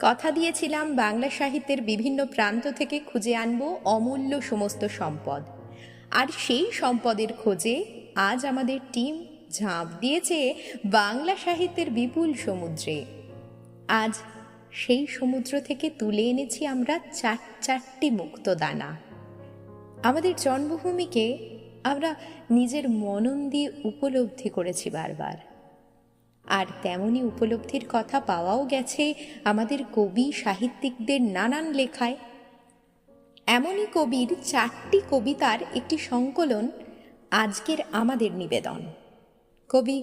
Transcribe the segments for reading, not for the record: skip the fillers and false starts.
কথা দিয়েছিলাম বাংলা সাহিত্যের বিভিন্ন প্রান্ত থেকে খুঁজে আনব অমূল্য সমস্ত সম্পদ। আর সেই সম্পদের খোঁজে আজ আমাদের টিম ঝাঁপ দিয়েছে বাংলা সাহিত্যের বিপুল সমুদ্রে। আজ সেই সমুদ্র থেকে তুলে এনেছি আমরা চারটি মুক্তদানা। আমাদের জন্মভূমিকে আমরা নিজের মনন দিয়ে উপলব্ধি করেছি বারবার, আর তেমনি উপলব্ধির কথা পাওয়াও গেছে আমাদের কবি সাহিত্যিকদের নানান লেখায়। এমনই কবির 4টি কবিতার একটি সংকলন আজকের আমাদের নিবেদন। কবি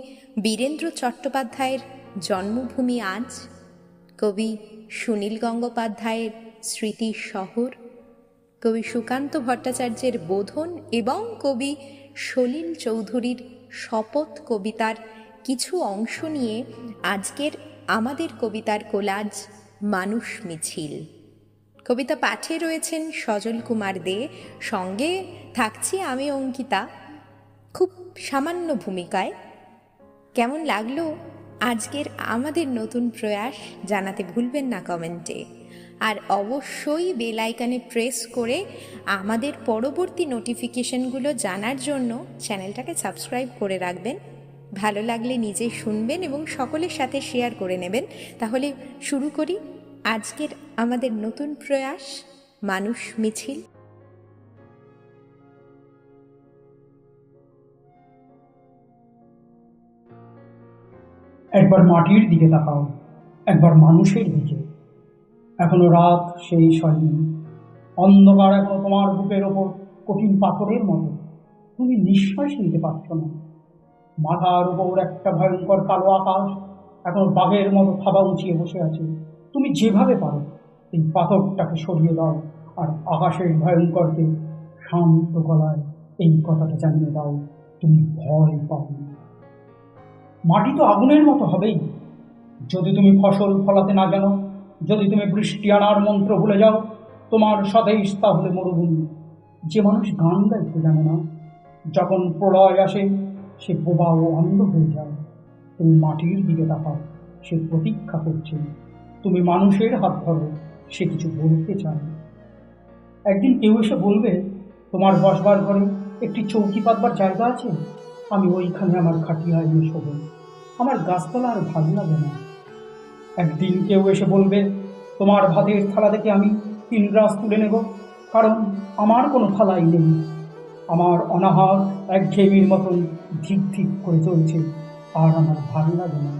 বীরেন্দ্র চট্টোপাধ্যায়ের জন্মভূমি আজ, কবি সুনীল গঙ্গোপাধ্যায়ের স্মৃতির শহর, কবি সুকান্ত ভট্টাচার্যের বোধন এবং কবি সলিল চৌধুরীর শপথ কবিতার কিছু অংশ নিয়ে আজকের আমাদের কবিতার কোলাজ মানুষ মিছিল। কবিতা পাঠে রয়েছেন সজল কুমার দে, সঙ্গে থাকছি আমি অঙ্কিতা, খুব সামান্য ভূমিকায়। কেমন লাগলো আজকের আমাদের নতুন প্রয়াস জানাতে ভুলবেন না কমেন্টে, আর অবশ্যই বেল আইকনে প্রেস করে আমাদের পরবর্তী নোটিফিকেশনগুলো জানার জন্য চ্যানেলটাকে সাবস্ক্রাইব করে রাখবেন। ভালো লাগলে নিজে শুনবেন এবং সকলের সাথে শেয়ার করে নেবেন। তাহলে শুরু করি আজকের আমাদের নতুন প্রয়াস মানুষ মিছিল। একবার মাটির দিকে তাকাও, একবার মানুষের দিকে। এখনো রাত শেষ হয়নি, অন্ধকার এখনো তোমার বুকের ওপর কঠিন পাথরের মতো। তুমি নিঃশ্বাস নিতে পারছো না। মাথার উপর একটা ভয়ঙ্কর কালো আকাশ এখন বাঘের মতো থাবা উঁচিয়ে বসে আছে। তুমি যেভাবে পারো এই পাথরটাকে সরিয়ে দাও, আর আকাশের ভয়ঙ্করকে শান্ত গলায় এই কথাটা জানিয়ে দাও, তুমি ভয় পাও না। মাটি তো আগুনের মতো হবেই যদি তুমি ফসল ফলাতে না জানো, যদি তুমি বৃষ্টি আনার মন্ত্র ভুলে যাও। তোমার স্বদেশ তাহলে মরুভূমি। যে মানুষ গান গাইতে জানে না, যখন প্রলয় আসে সে বোবা ও অন্ধ হয়ে যায়। তুমি মাটির দিকে তাকাও, সে প্রতীক্ষা করছে। তুমি মানুষের হাত ধরো, সে কিছু বলতে চায়। একদিন কেউ এসে বলবে, তোমার বসবার ঘরে একটি চৌকি পাতবার জায়গা আছে? আমি ওইখানে আমার খাটিয়া এনে শোব। আমার গাছতলা আর ভালো লাগে না। একদিন কেউ এসে বলবে, তোমার ভাতের থালা থেকে আমি 3 গ্রাস তুলে নেব, কারণ আমার কোনো থালাই নেই। আমার অনাহার একঘেয়েমির মতন ধিক ধিক করে চলছে, আর আমার ভালো লাগে না।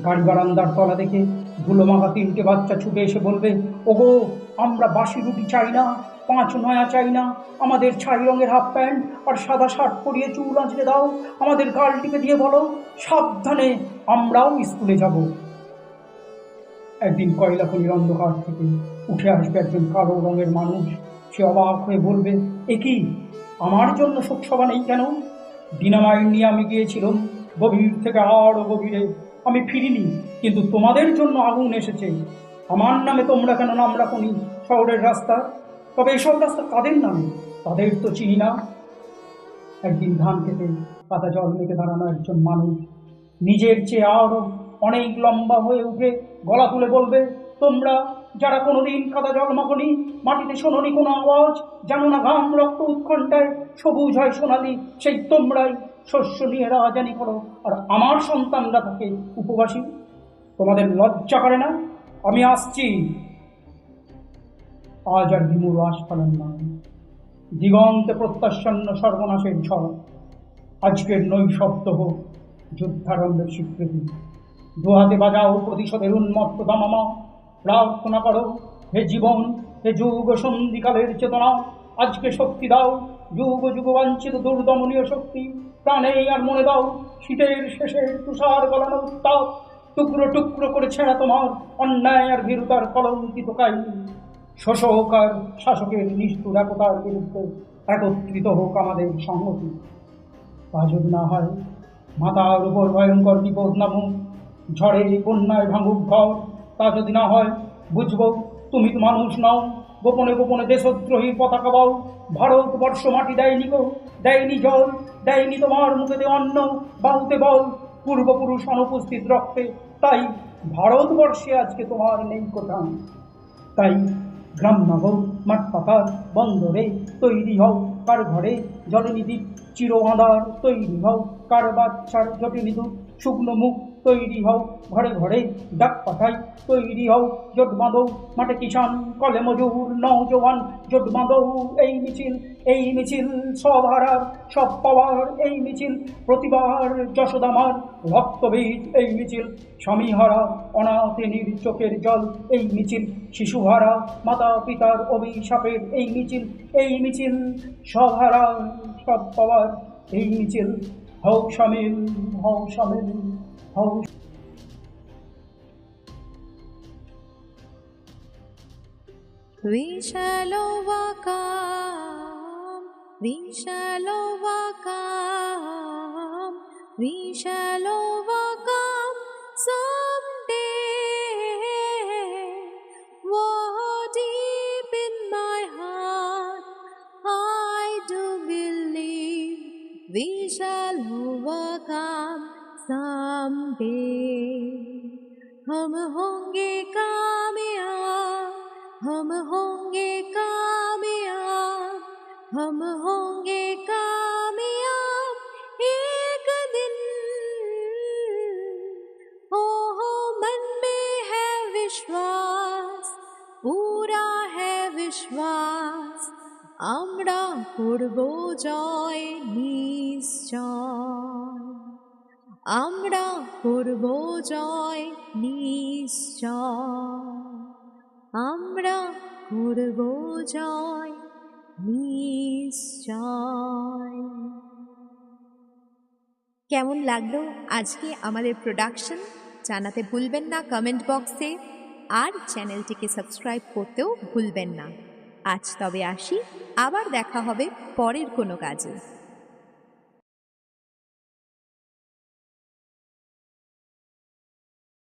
গাড়ি বারান্দার তলা দেখে ধুলো মাখা 3টে বাচ্চা ছুটে এসে বলবে, ওগো, আমরা বাসি রুটি চাই না, 5 নয়া চাই না, আমাদের ছাই রঙের হাফ প্যান্ট আর সাদা শার্ট পরিয়ে চুল আঁচড়ে দাও, আমাদের গাল টিপে দিয়ে বলো, সাবধানে, আমরাও স্কুলে যাব। একদিন কয়লা খনির অন্ধকার থেকে উঠে আসবে একজন কালো রঙের মানুষ। সে অবাক হয়ে বলবে, এ কি, আমার জন্য শোকসভা নেই কেন? ডিনামাইট নিয়ে আমি গিয়েছিলাম গভীর থেকে আরো গভীরে, আমি ফিরিনি, কিন্তু তোমাদের জন্য আগুন এসেছে। আমার নামে তোমরা কেন নাম রাখনি শহরের রাস্তা? তবে এসব রাস্তা কাদের নামে? তাদের তো চিনি না। একদিন ধান খেতে কাদা জল মেখে দাঁড়ানো একজন মানুষ নিজের চেয়ে আরো অনেক লম্বা হয়ে উঠে গলা তুলে বলবে, তোমরা যারা কোনোদিন কাদা জল মাখনি, মাটিতে শোনোনি কোনো আওয়াজ, জানো না ঘাম রক্ত উৎকণ্ঠায় সবুজ হয় সোনালি, সেই তোমরাই শস্য নিয়ে রাজানি করো, আর আমার সন্তানরা থাকে উপবাসী। তোমাদের লজ্জা করে না? আমি আসছি। আজ আর বিমূর আস্ফালন নয়, দিগন্তে প্রত্যাচ্ছন্ন সর্বনাশের ঝড়। আজকের নৈশব্দ হোক যুদ্ধারম্ভের স্বীকৃতি। দুহাতে বাজাও প্রতিশোধের উন্মত্ত দামামা। প্রার্থনা করো, হে জীবন, হে যুগ সন্ধিকালের চেতনা, আজকে শক্তি দাও, যুগ যুগ বাঞ্ছিত দুর্দমনীয় শক্তি। প্রাণে আর মনে দাও শীতের শেষের তুষার গলানো উত্তাপ। টুকরো টুকরো করে ছেঁড়া তোমার অন্যায় আর ভীরুতার কলঙ্কিত কাহিনী। শোষক আর শাসকের নিষ্ঠুর একতার বিরুদ্ধে একত্রিত হোক আমাদের সংহতি। তা যদি না হয়, মাথার উপর ভয়ঙ্কর বিপদ নামুক, ঝড়ে বন্যায় ভাঙুক ঘর, তা যদি না হয়, বুঝবো তুমি তো মানুষ নও। গোপনে গোপনে দেশদ্রোহী পতাকা বাও। ভারতবর্ষ মাটি দেয়নি গো, দেয়নি জল, দেয়নি তোমার মুখেতে অন্ন, বাহুতে বল পূর্বপুরুষ অনুপস্থিত রক্তে। তাই ভারতবর্ষে আজকে তোমার নেই কোথাও। তাই গ্রাম নগর মাঠ পাকার বন্দরে তৈরি হও কার ঘরে জলনিধি চির আঁধার তৈরি হও কার বাচ্চার জটে নিধু শুকনো মুখ তৈরি হও ঘরে ঘরে ডাক পাঠাই তৈরি হও জোট বাঁধো মাঠে কিষান কলে মজুর নওজোয়ান জোট বাঁধো এই মিছিল সব হারার সব পাওয়ার এই মিছিল প্রতিবার যশোদামার রক্তবীজ এই মিছিল স্বামীহারা অনাথিনীর চোখের জল এই মিছিল শিশুহারা মাতা পিতার অভিশাপের এই মিছিল সব হারার সব পাওয়ার এই মিছিল হও সামিল হও সামিল হও। We shall overcome, we shall overcome, we shall overcome someday. Oh, deep in my heart, I do believe we shall overcome someday. हम होंगे कामयाब, हम होंगे कामयाब, हम होंगे कामयाब एक दिन। हो मन में है विश्वास, पूरा है विश्वास, আমরা করব জয় নিশ্চয়, আমরা করব জয় নিশ্চয়, আমরা করব জয় নিশ্চয়। কেমন লাগলো আজকে আমাদের প্রোডাকশন জানাতে ভুলবেন না কমেন্ট বক্সে, আর চ্যানেলটিকে সাবস্ক্রাইব করতেও ভুলবেন না। আজ তবে আসি, আবার দেখা হবে পরের কোনো কাজে।